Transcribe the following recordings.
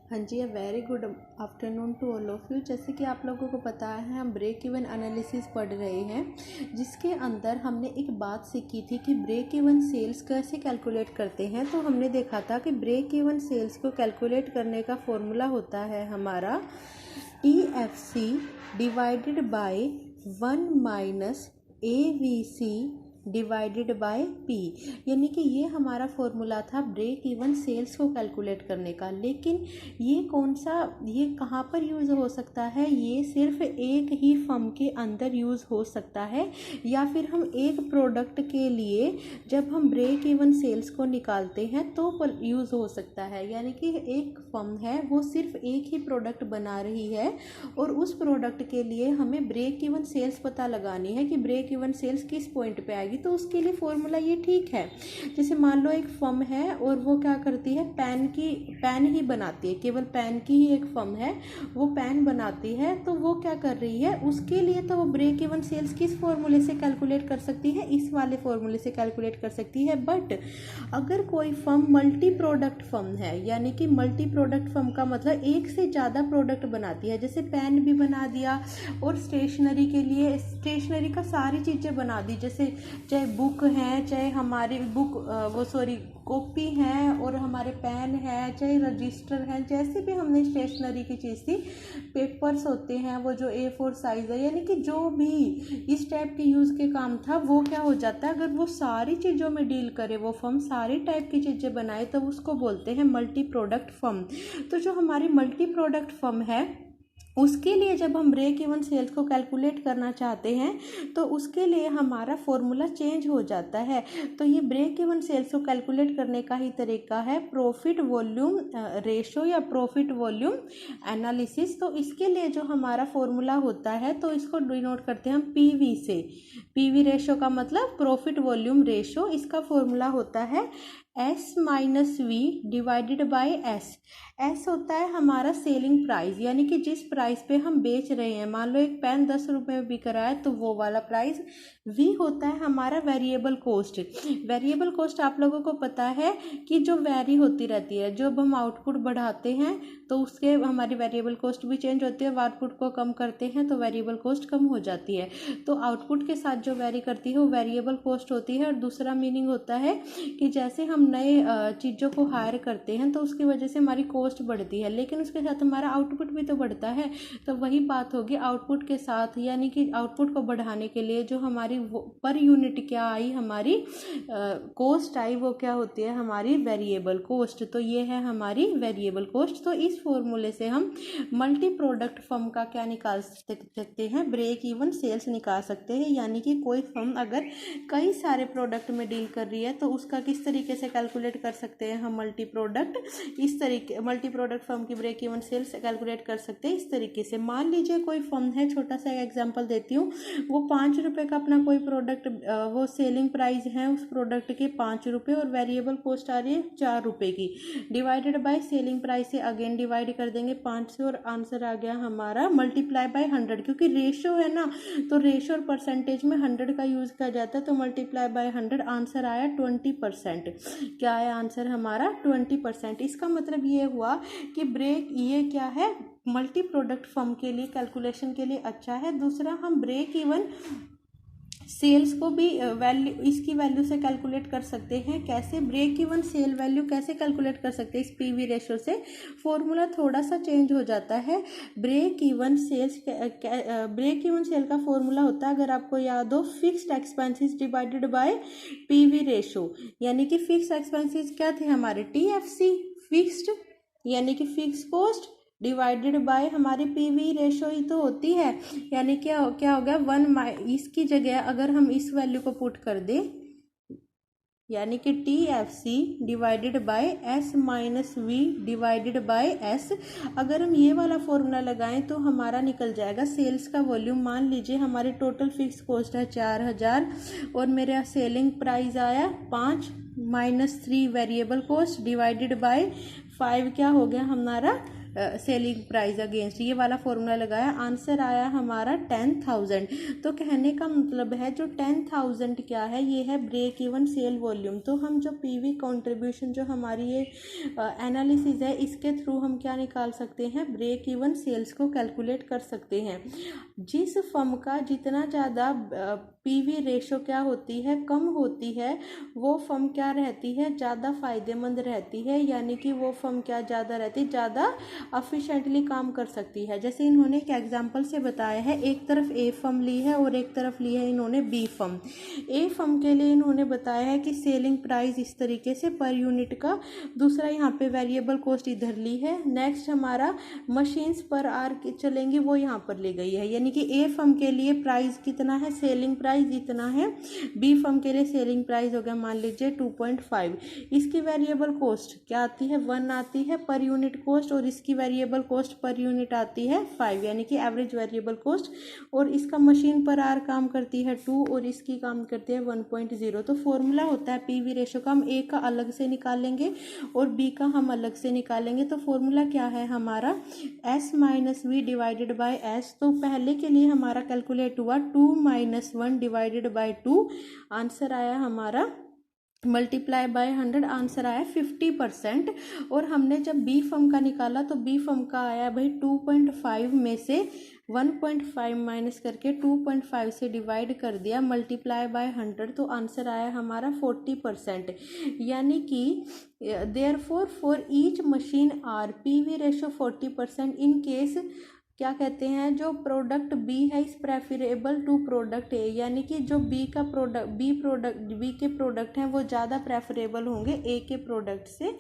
हाँ जी, very good afternoon to all of you. जैसे कि आप लोगों को पता है हम ब्रेक इवन एनालिसिस पढ़ रहे हैं, जिसके अंदर हमने एक बात सीखी थी कि ब्रेक इवन सेल्स कैसे कैलकुलेट करते हैं। तो हमने देखा था कि ब्रेक इवन सेल्स को कैलकुलेट करने का फॉर्मूला होता है हमारा TFC divided by 1 minus AVC divided by P। यानी कि ये हमारा फॉर्मूला था ब्रेक इवन सेल्स को कैलकुलेट करने का। लेकिन ये कहाँ पर यूज़ हो सकता है? ये सिर्फ एक ही फर्म के अंदर यूज़ हो सकता है, या फिर हम एक प्रोडक्ट के लिए जब हम ब्रेक इवन सेल्स को निकालते हैं तो यूज़ हो सकता है। यानी कि एक फर्म है वो सिर्फ एक ही प्रोडक्ट बना रही है और उस प्रोडक्ट के लिए हमें ब्रेक इवन सेल्स पता लगानी है कि ब्रेक इवन सेल्स किस पॉइंट पे आएगी। तो उसके लिए फॉर्मूला ये ठीक है। जैसे मान लो एक फर्म है और वो क्या करती है, पेन ही बनाती है, केवल पेन की ही एक फर्म है, वो पेन बनाती है। तो वो क्या कर रही है, उसके लिए तो वो ब्रेक इवन सेल्स किस फॉर्मूले से कैलकुलेट कर सकती है? इस वाले फॉर्मूले से कैलकुलेट कर सकती है। बट अगर कोई फर्म मल्टी प्रोडक्ट फर्म है, यानी कि मल्टी प्रोडक्ट फर्म का मतलब एक से ज़्यादा प्रोडक्ट बनाती है, जैसे पेन भी बना दिया और स्टेशनरी के लिए स्टेशनरी का सारी चीज़ें बना दी, जैसे चाहे बुक हैं, चाहे हमारी कॉपी हैं और हमारे पेन है, चाहे रजिस्टर है, जैसे भी हमने स्टेशनरी की चीज़ थी, पेपर्स होते हैं वो जो A4 साइज़ है, यानी कि जो भी इस टाइप के यूज़ के काम था वो क्या हो जाता है, अगर वो सारी चीज़ों में डील करे, वो फर्म सारी टाइप की चीज़ें बनाए, तो उसको बोलते हैं मल्टी प्रोडक्ट फर्म। तो जो हमारी मल्टी प्रोडक्ट फर्म है उसके लिए जब हम ब्रेक इवन सेल्स को कैलकुलेट करना चाहते हैं तो उसके लिए हमारा फॉर्मूला चेंज हो जाता है। तो ये ब्रेक इवन सेल्स को कैलकुलेट करने का ही तरीका है प्रॉफिट वॉल्यूम रेशो या प्रॉफिट वॉल्यूम एनालिसिस। तो इसके लिए जो हमारा फॉर्मूला होता है तो इसको डिनोट करते हैं हम PV से। PV रेशो का मतलब प्रॉफिट वॉल्यूम रेशो, इसका फॉर्मूला होता है S-V divided by S। S होता है हमारा सेलिंग प्राइस, यानी कि जिस प्राइस पे हम बेच रहे हैं। मान लो एक पेन 10 रुपये में बिक रहा है तो वो वाला प्राइस। वी होता है हमारा वेरिएबल कॉस्ट। वेरिएबल कॉस्ट आप लोगों को पता है कि जो वेरी होती रहती है, जब हम आउटपुट बढ़ाते हैं तो उसके हमारी वेरिएबल कॉस्ट भी चेंज होती है, आउटपुट को कम करते हैं तो वेरिएबल कॉस्ट कम हो जाती है। तो आउटपुट के साथ जो वेरी करती है वो वेरिएबल कॉस्ट होती है। और दूसरा मीनिंग होता है कि जैसे हम नए चीज़ों को हायर करते हैं तो उसकी वजह से हमारी कॉस्ट बढ़ती है, लेकिन उसके साथ हमारा आउटपुट भी तो बढ़ता है। तो वही बात होगी आउटपुट के साथ, यानी कि आउटपुट को बढ़ाने के लिए जो हमारी पर यूनिट क्या आई, हमारी कॉस्ट आई, वो क्या होती है, हमारी वेरिएबल कॉस्ट। तो ये है हमारी वेरिएबल कॉस्ट। तो इस फॉर्मूले से हम मल्टी प्रोडक्ट फर्म का क्या निकाल सकते हैं, ब्रेक इवन सेल्स निकाल सकते हैं। यानी कि कोई फर्म अगर कई सारे प्रोडक्ट में डील कर रही है तो उसका किस तरीके से कैलकुलेट कर सकते हैं हम मल्टी प्रोडक्ट, इस तरीके मल्टी प्रोडक्ट फर्म की ब्रेक इवन सेल्स कैलकुलेट कर सकते हैं इस तरीके से। मान लीजिए कोई फर्म है, छोटा सा एग्जांपल देती हूँ, वो 5 रुपये का अपना कोई प्रोडक्ट, वो सेलिंग प्राइस है उस प्रोडक्ट के 5 रुपये और वेरिएबल कॉस्ट आ रही है 4 रुपये की, डिवाइडेड बाय सेलिंग प्राइस से अगेन डिवाइड कर देंगे 5 से और आंसर आ गया हमारा मल्टीप्लाई बाय 100। क्योंकि रेशो है ना, तो रेशो और परसेंटेज में 100 का यूज़ किया जाता है, तो मल्टीप्लाई बाय 100 आंसर आया 20%। क्या आया आंसर हमारा 20%। इसका मतलब ये हुआ कि ब्रेक ये क्या है, मल्टी प्रोडक्ट फर्म के लिए कैलकुलेशन के लिए अच्छा है। दूसरा हम ब्रेक इवन सेल्स को भी वैल्यू, इसकी वैल्यू से कैलकुलेट कर सकते हैं। कैसे, ब्रेक इवन सेल वैल्यू कैसे कैलकुलेट कर सकते हैं इस PV रेशो से। फॉर्मूला थोड़ा सा चेंज हो जाता है। ब्रेक इवन सेल का फॉर्मूला होता है, अगर आपको याद हो, fixed expenses divided by PV ratio. यानी कि फिक्स्ड एक्सपेंसेस क्या थे हमारे, TFC फिक्स्ड, यानी कि फिक्स कॉस्ट डिवाइडेड बाय हमारी PV रेशो ही तो होती है। यानी क्या हो गया 1, इसकी जगह अगर हम इस वैल्यू को पुट कर दें, यानी कि TFC divided by S-V divided by S। अगर हम ये वाला फॉर्मूला लगाएं तो हमारा निकल जाएगा सेल्स का वॉल्यूम। मान लीजिए हमारी टोटल फिक्स कॉस्ट है 4000 और मेरा सेलिंग प्राइस आया 5 -3 वेरिएबल कॉस्ट डिवाइडेड बाय 5, क्या हो गया हमारा सेलिंग प्राइस अगेंस्ट, ये वाला फॉर्मूला लगाया, आंसर आया हमारा 10,000। तो कहने का मतलब है जो 10,000 क्या है, ये है ब्रेक इवन सेल वॉल्यूम। तो हम जो पीवी कंट्रीब्यूशन जो हमारी ये एनालिसिस है, इसके थ्रू हम क्या निकाल सकते हैं, ब्रेक इवन सेल्स को कैलकुलेट कर सकते हैं। जिस फर्म का जितना ज़्यादा पीवी रेशो क्या होती है, कम होती है, वो फर्म क्या रहती है, ज़्यादा फायदेमंद रहती है, यानी कि वो फर्म क्या ज़्यादा रहती है, ज़्यादा अफिशिएंटली काम कर सकती है। जैसे इन्होंने एक एग्जांपल से बताया है, एक तरफ ए फर्म ली है और एक तरफ ली है इन्होंने बी फर्म। ए फर्म के लिए इन्होंने बताया है कि सेलिंग प्राइस इस तरीके से पर यूनिट का, दूसरा यहाँ पे वेरिएबल कॉस्ट इधर ली है, नेक्स्ट हमारा मशीन्स पर आर चलेंगी वो यहाँ पर ली गई है, यानी कि ए फर्म के लिए प्राइस कितना है, सेलिंग प्राइस इतना है, बी फर्म के लिए सेलिंग प्राइस हो गया मान लीजिए 2.5। इसकी वेरिएबल कॉस्ट क्या आती है, 1 आती है पर यूनिट कॉस्ट, और इसकी वेरिएबल कॉस्ट पर यूनिट आती है 5, यानी कि एवरेज वेरिएबल कॉस्ट, और इसका मशीन पर आर काम करती है 2 और इसकी काम करती है 1.0। तो फॉर्मूला होता है पीवी रेशो का, हम ए का अलग से निकालेंगे और बी का हम अलग से निकालेंगे। तो फॉर्मूला क्या है हमारा, S - V divided by S। तो पहले के लिए हमारा कैलकुलेट हुआ 2 - 1 डिवाइडेड बाय 2, आंसर आया हमारा मल्टीप्लाई बाय 100, आंसर आया 50%। और हमने जब बी फर्म का निकाला तो बी फर्म का आया भाई 2.5 में से 1.5 माइनस करके 2.5 से डिवाइड कर दिया, मल्टीप्लाई बाय 100, तो आंसर आया हमारा 40%। यानी कि therefore for each machine are PV ratio 40%। In case क्या कहते हैं, जो प्रोडक्ट बी है इस प्रेफरेबल टू प्रोडक्ट ए, यानी कि जो बी के प्रोडक्ट हैं वो ज़्यादा प्रेफरेबल होंगे ए के प्रोडक्ट से।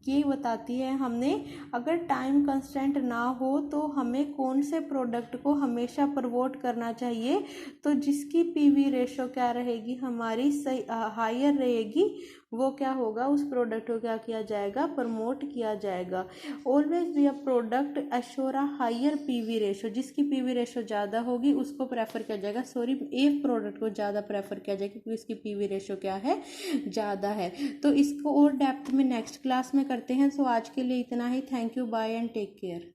ये बताती है हमने अगर टाइम कंस्टेंट ना हो तो हमें कौन से प्रोडक्ट को हमेशा प्रमोट करना चाहिए, तो जिसकी पीवी रेशो क्या रहेगी हमारी सही हायर रहेगी, वो क्या होगा, उस प्रोडक्ट को क्या किया जाएगा, प्रमोट किया जाएगा। Always be a product assure a higher PV ratio, जिसकी पीवी रेशो ज़्यादा होगी उसको प्रेफर किया जाएगा, सॉरी एक प्रोडक्ट को ज़्यादा प्रेफर किया जाएगा क्योंकि इसकी पीवी रेशो क्या है, ज़्यादा है। तो इसको और डेप्थ में नेक्स्ट क्लास में करते हैं। सो आज के लिए इतना ही। Thank you, bye and take care.